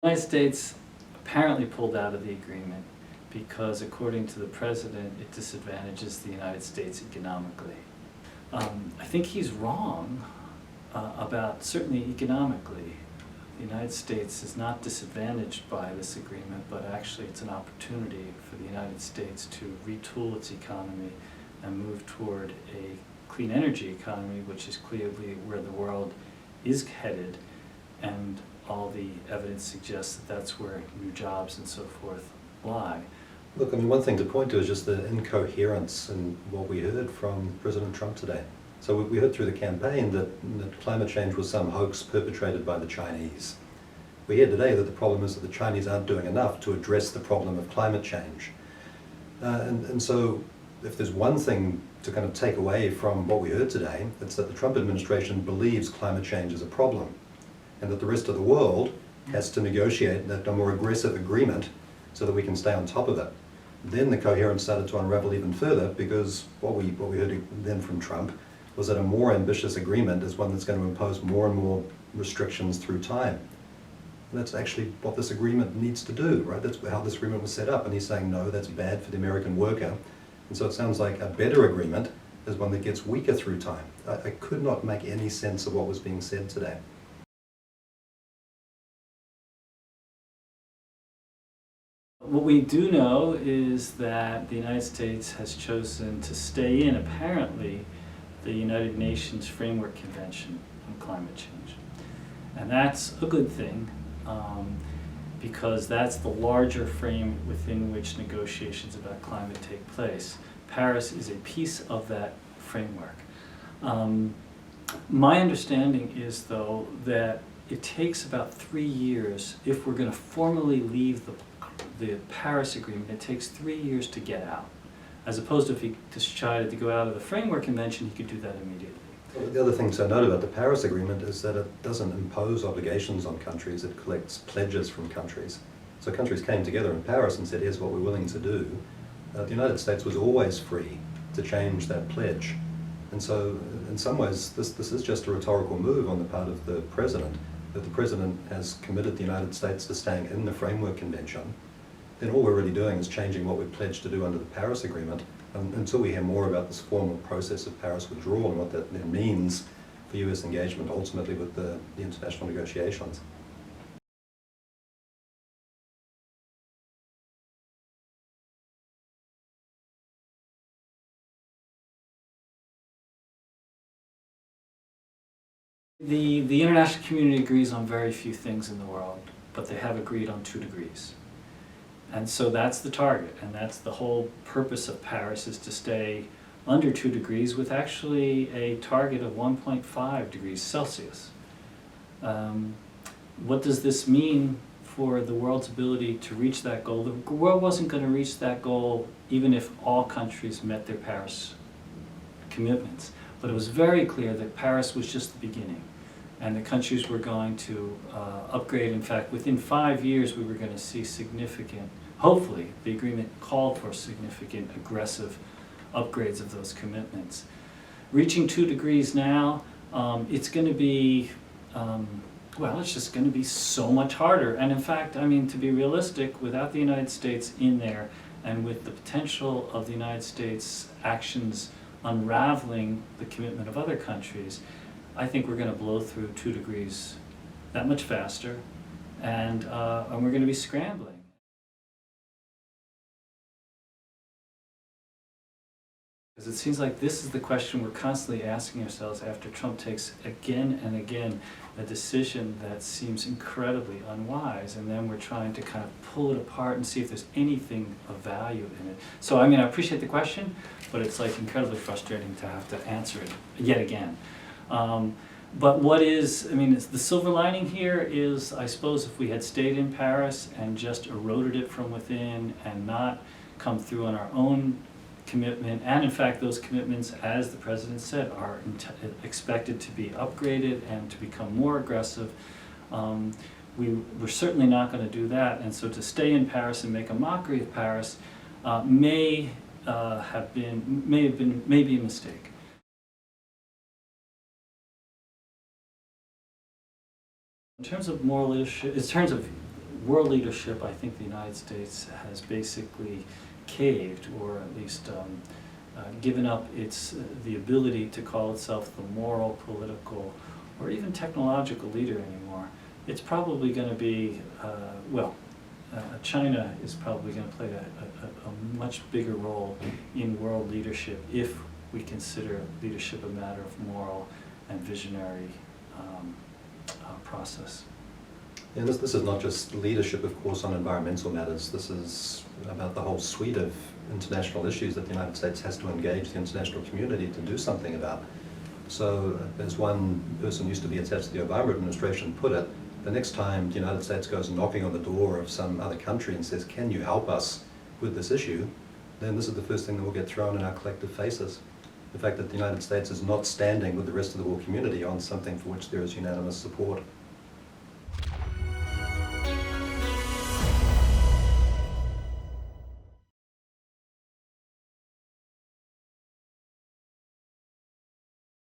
The United States apparently pulled out of the agreement because, according to the president, it disadvantages the United States economically. I think he's wrong about certainly economically. The United States is not disadvantaged by this agreement, but actually it's an opportunity for the United States to retool its economy and move toward a clean energy economy, which is clearly where the world is headed, and all the evidence suggests that that's where new jobs and so forth lie. Look, I mean, one thing to point to is just the incoherence in what we heard from President Trump today. So we heard through the campaign that climate change was some hoax perpetrated by the Chinese. We hear today that the problem is that the Chinese aren't doing enough to address the problem of climate change. And so if there's one thing to kind of take away from what we heard today, it's that the Trump administration believes climate change is a problem, and that the rest of the world has to negotiate a more aggressive agreement so that we can stay on top of it. Then the coherence started to unravel even further, because what we heard then from Trump was that a more ambitious agreement is one that's going to impose more and more restrictions through time. And that's actually what this agreement needs to do, right? That's how this agreement was set up, and he's saying, no, that's bad for the American worker. And so it sounds like a better agreement is one that gets weaker through time. I could not make any sense of what was being said today. What we do know is that the United States has chosen to stay in, apparently, the United Nations Framework Convention on Climate Change. And that's a good thing, because that's the larger frame within which negotiations about climate take place. Paris is a piece of that framework. My understanding is, though, that it takes about 3 years, if we're going to formally leave the Paris Agreement, it takes 3 years to get out. As opposed to if he decided to go out of the Framework Convention, he could do that immediately. Well, the other thing to note about the Paris Agreement is that it doesn't impose obligations on countries, it collects pledges from countries. So countries came together in Paris and said, here's what we're willing to do. The United States was always free to change that pledge. And so, in some ways, this is just a rhetorical move on the part of the President, that the President has committed the United States to staying in the Framework Convention. Then all we're really doing is changing what we pledged to do under the Paris Agreement, until we hear more about this formal process of Paris withdrawal and what that then means for US engagement ultimately with the international negotiations. The international community agrees on very few things in the world, but they have agreed on 2 degrees. And so that's the target, and that's the whole purpose of Paris, is to stay under 2 degrees with actually a target of 1.5 degrees Celsius. What does this mean for the world's ability to reach that goal? The world wasn't going to reach that goal even if all countries met their Paris commitments. But it was very clear that Paris was just the beginning, and the countries were going to upgrade. In fact, within 5 years, we were going to see significant, hopefully, the agreement called for significant aggressive upgrades of those commitments. Reaching 2 degrees now, it's going to be, well, it's just going to be so much harder. And in fact, I mean, to be realistic, without the United States in there, and with the potential of the United States actions unraveling the commitment of other countries, I think we're going to blow through 2 degrees that much faster, and we're going to be scrambling. Because it seems like this is the question we're constantly asking ourselves after Trump takes again and again a decision that seems incredibly unwise, and then we're trying to kind of pull it apart and see if there's anything of value in it. So I mean, I appreciate the question, but it's like incredibly frustrating to have to answer it yet again. But what is, I mean, the silver lining here is, I suppose, if we had stayed in Paris and just eroded it from within and not come through on our own commitment, and in fact those commitments, as the President said, are expected to be upgraded and to become more aggressive, we're certainly not going to do that. And so to stay in Paris and make a mockery of Paris may be a mistake. In terms of moral leadership, in terms of world leadership, I think the United States has basically caved, or at least given up the ability to call itself the moral, political, or even technological leader anymore. It's probably going to be, China is probably going to play a much bigger role in world leadership if we consider leadership a matter of moral and visionary process. And this is not just leadership, of course, on environmental matters. This is about the whole suite of international issues that the United States has to engage the international community to do something about. So, as one person used to be attached to the Obama administration put it, the next time the United States goes knocking on the door of some other country and says, "Can you help us with this issue?" then this is the first thing that will get thrown in our collective faces. The fact that the United States is not standing with the rest of the world community on something for which there is unanimous support.